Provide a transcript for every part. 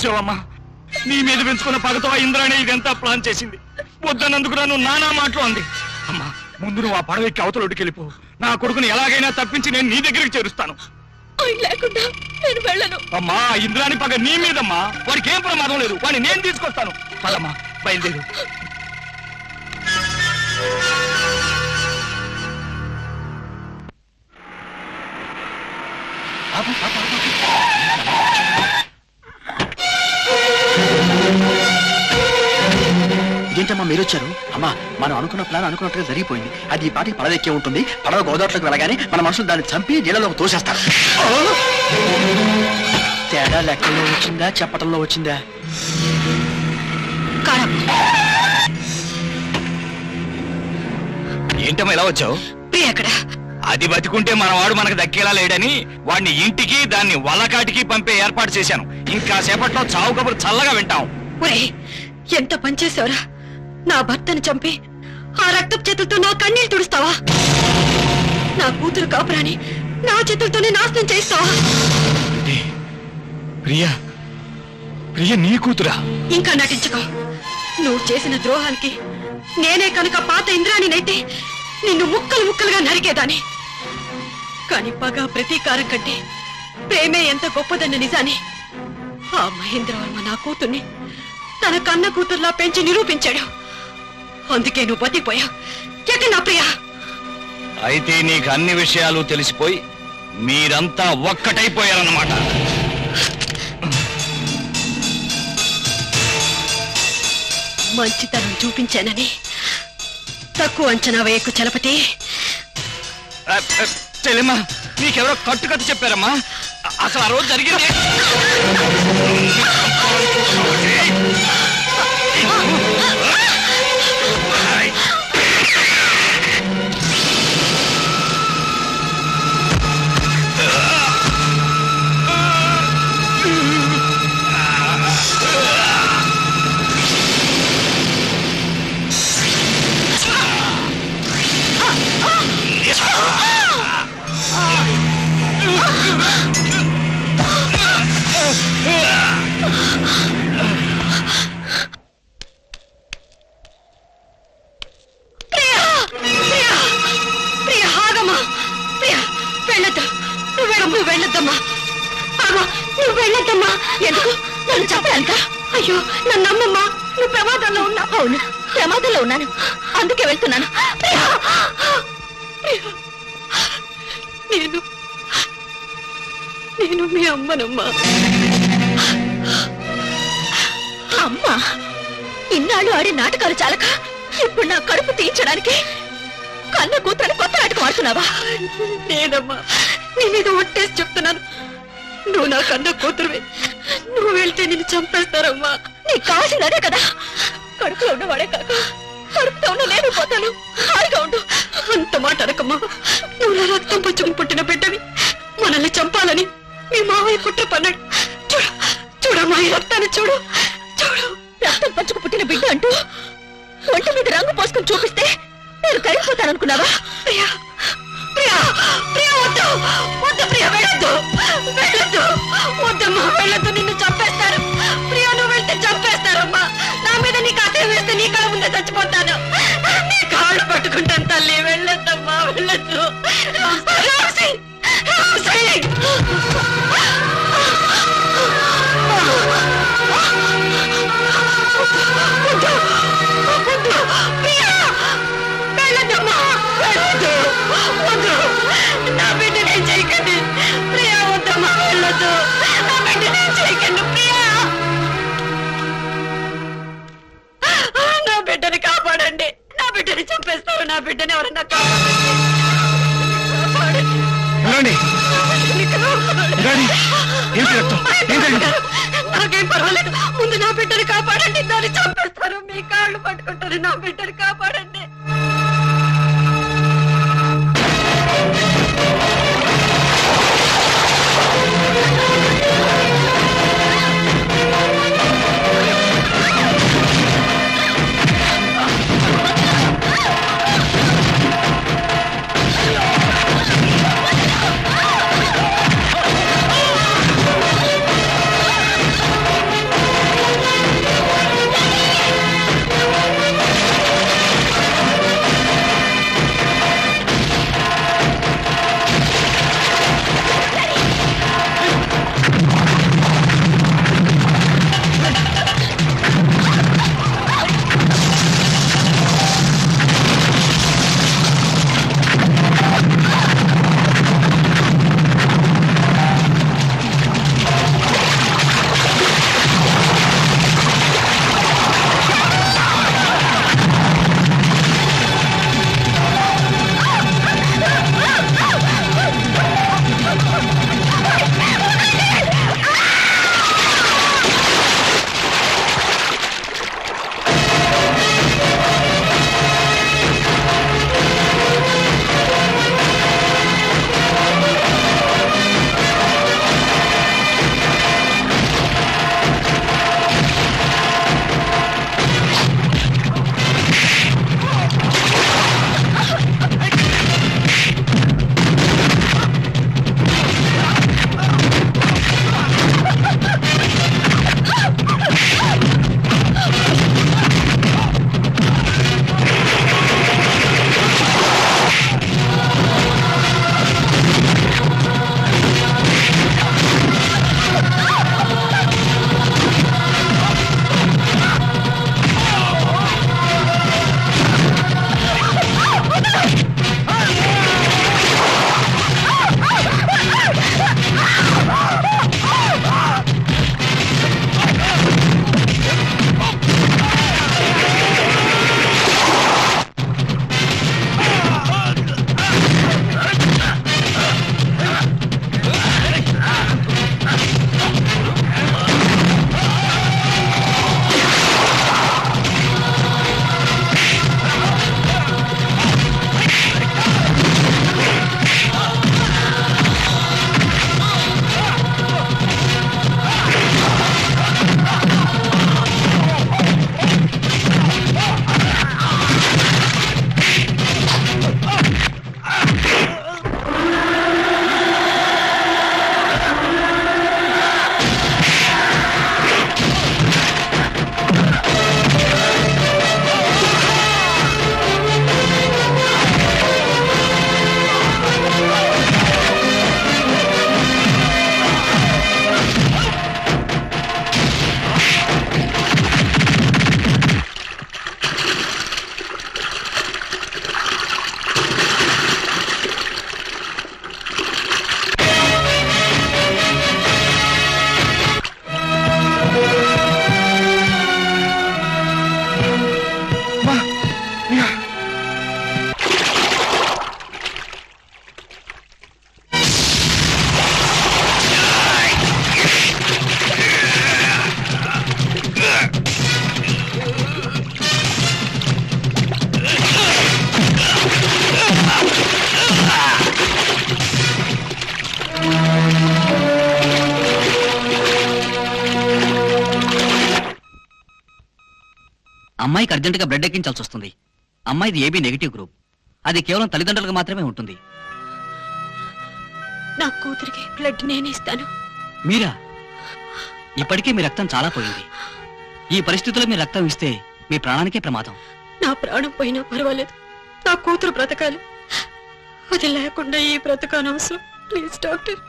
చూసావమ్మా, నీ మీద పెంచుకున్న పగతో ఇంద్రాణి ఇదంతా ప్లాన్ చేసింది. వద్దన్నందుకు నువ్వు నానా మాటలు అంది. అమ్మా, ముందు నువ్వు ఆ పడవెక్కి అవతలొడ్డుకి వెళ్ళిపో. నా కొడుకుని ఎలాగైనా తప్పించి నేను నీ దగ్గరికి చేరుస్తాను. లేకుండా నేను వెళ్ళను. అమ్మా, ఇంద్రాణి పగ నీ మీదమ్మా. వాడికి ఏం ప్రమాదం లేదు. వాడిని నేను తీసుకొస్తాను. పదమ్మా, బయలుదేరు. ఇదేంటమ్మా మీరు వచ్చారు? అమ్మా, మనం అనుకున్న ప్లాన్ అనుకున్నట్టుగా జరిగిపోయింది. అది ఈ పాటికి పడవెక్కే ఉంటుంది. పడవ గోదావరిలోకి వెళ్ళగానే మన మనుషులు దాన్ని చంపి నీళ్ళలోకి తోసేస్తారు. తేడా లెక్కల్లో వచ్చిందా చెప్పటంలో వచ్చిందా? ఏంటమ్మా ఇలా వచ్చావు? అది బతికుంటే మనవాడు మనకు దక్కేలా లేడని వాడిని ఇంటికి దాన్ని వల్లకాటికి పంపే ఏర్పాటు చేశాను. ఇంకా సేపట్లో చావు కబురు చల్లగా వింటాం. ఎంత పనిచేసావురా! నా భర్తను చంపి ఆ రక్తపు చేతులతో నా కన్నీళ్ళు తుడుస్తావా? నా కూతురు కాపురాని నా చేతులతోనే నాశనం చేస్తావా? ప్రియా, ప్రియ నీ కూతురా? ఇంకా నటించకో. నువ్వు చేసిన ద్రోహానికి నేనే కనుక పాత ఇంద్రాణినైతే నిన్ను ముక్కలు ముక్కలుగా నరికేదాన్ని. కాని పగ ప్రతీకారం కంటే ప్రేమే ఎంత గొప్పదన్న నిజాన్ని ఆ మహేంద్రవర్మ నా కూతుర్ని తన కన్న కూతుర్లా పెంచి నిరూపించాడు. అందుకే నువ్వు బతికిపోయావు. ఎక్కడ నా ప్రియా? అయితే నీకు అన్ని విషయాలు తెలిసిపోయి మీరంతా ఒక్కటైపోయారన్నమాట. మంచితనం చూపించానని తక్కువ అంచనా వేయకు చలపతి. చెల్లెమ్మా, నీకెవరో కట్టు చెప్పారమ్మా. అసలు ఆ రోజు జరిగింది. వెళ్ళొద్దమ్మా. ఎందుకు? నన్ను చెప్పడానిక? అయ్యో, నన్ను నమ్మమ్మా. నువ్వు ప్రమాదంలో ఉన్నావు. అవును, ప్రమాదంలో ఉన్నాను, అందుకే వెళ్తున్నాను. నేను మీ అమ్మనమ్మా. అమ్మా, ఇన్నాళ్ళు ఆడే నాటకాలు చాలక ఇప్పుడు నా కడుపు తీయించడానికి కన్న కూతురని కొత్త నాటకం ఆడుతున్నావా? నేనమ్మా, నీ మీద ఒట్టేసి చెప్తున్నాను, నువ్వు నా కన్న కూతురువే. నువ్వు వెళ్తే నిన్ను చంపేస్తారమ్మా. నీకు కావాల్సింది అదే కదా. కడుపులో ఉన్నవాడే కాక కడుపుతో ఉన్న నేను పోతాను. హాయిగా ఉండు. అంత మాట అనకమ్మా. నువ్వు నా రక్తం పుచ్చుకుని పుట్టిన బిడ్డవి. మనల్ని చంపాలని మీ మావయ్య కుట్ర పన్నాడు. చూడమ్మా, ఈ రక్తాన్ని చూడు. రక్తం పంచుకు పుట్టిన బిడ్డ అంటూ ఒంటి మీద రంగు పోసుకుని చూపిస్తే నేను కరిగిపోతాననుకున్నావా? ప్రియా, ప్రియా, ప్రియా, వద్దు, వద్దు ప్రియా, వెళ్ళొద్దు, వెళ్ళొద్దు, వద్దమ్మా, వెళ్ళొద్దు, నిన్ను చంపేస్తారు. ప్రియా, నువ్వు వెళ్తే చంపేస్తారమ్మా. నా మీద నీకు అతను వేస్తే నీ కళ్ళ ముందే చచ్చిపోతాను. నీ కాళ్ళు పట్టుకుంటాను తల్లి. వెళ్ళొద్దమ్మా, వెళ్ళొద్దు. ప్రియా, వెళ్ళొద్దమ్మా, వెళ్ళొద్దు, వద్దు, నా బిడ్డనే చేయకండి. ప్రియా, వద్దమ్మా, వెళ్ళొద్దు, నా బిడ్డనే చేయకండి. ప్రియా, నా బిడ్డని కాపాడండి. నా బిడ్డని చంపేస్తావు. నా బిడ్డని ఎవరన్నా కాపాడండి. నాకేం పర్వాలేదు, ముందు నా బిడ్డని కాపాడండి. దాన్ని చంపేస్తారు. మీ కాళ్ళు పట్టుకుంటారు. నా బిడ్డని కాపాడండి. అమ్మాయికి అర్జెంటుగా బ్లడ్ ఎక్కించాల్సి వస్తుంది. అమ్మాయిది ఏబీ నెగిటివ్ గ్రూప్. అది కేవలం తల్లిదండ్రులకు మాత్రమే ఉంటుంది. నా కూతురికి బ్లడ్ నేను ఇస్తాను. మీరా? ఇప్పటికే మీ రక్తం చాలా పోయింది. ఈ పరిస్థితుల్లో మీ రక్తం ఇస్తే మీ ప్రాణానికే ప్రమాదం. నా ప్రాణం పోయినా పర్వాలేదు, నా కూతురు బ్రతకాలి. అది లేకుండా ఈ బ్రతకాను అవసరం. Please doctor.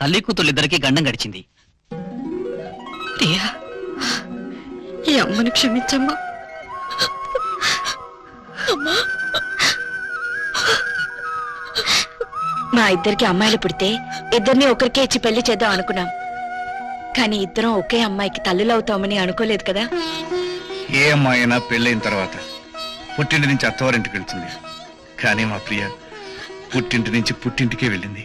తల్లి కూతుళ్ళిద్దరికీ గండం గడిచింది. ప్రియా, ఈ అమ్మను క్షమించమ్మా. అమ్మా, మా ఇద్దరికి అమ్మాయిలు పుడితే ఇద్దరిని ఒకరికే ఇచ్చి పెళ్లి చేద్దాం అనుకున్నాం. కానీ ఇద్దరం ఒకే అమ్మాయికి తల్లులు అవుతామని అనుకోలేదు కదా. ఏ అమ్మాయి అయినా పెళ్ళైన తర్వాత పుట్టింటి నుంచి అత్తవారింటికి వెళ్తుంది. కానీ మా ప్రియ పుట్టింటి నుంచి పుట్టింటికే వెళ్ళింది.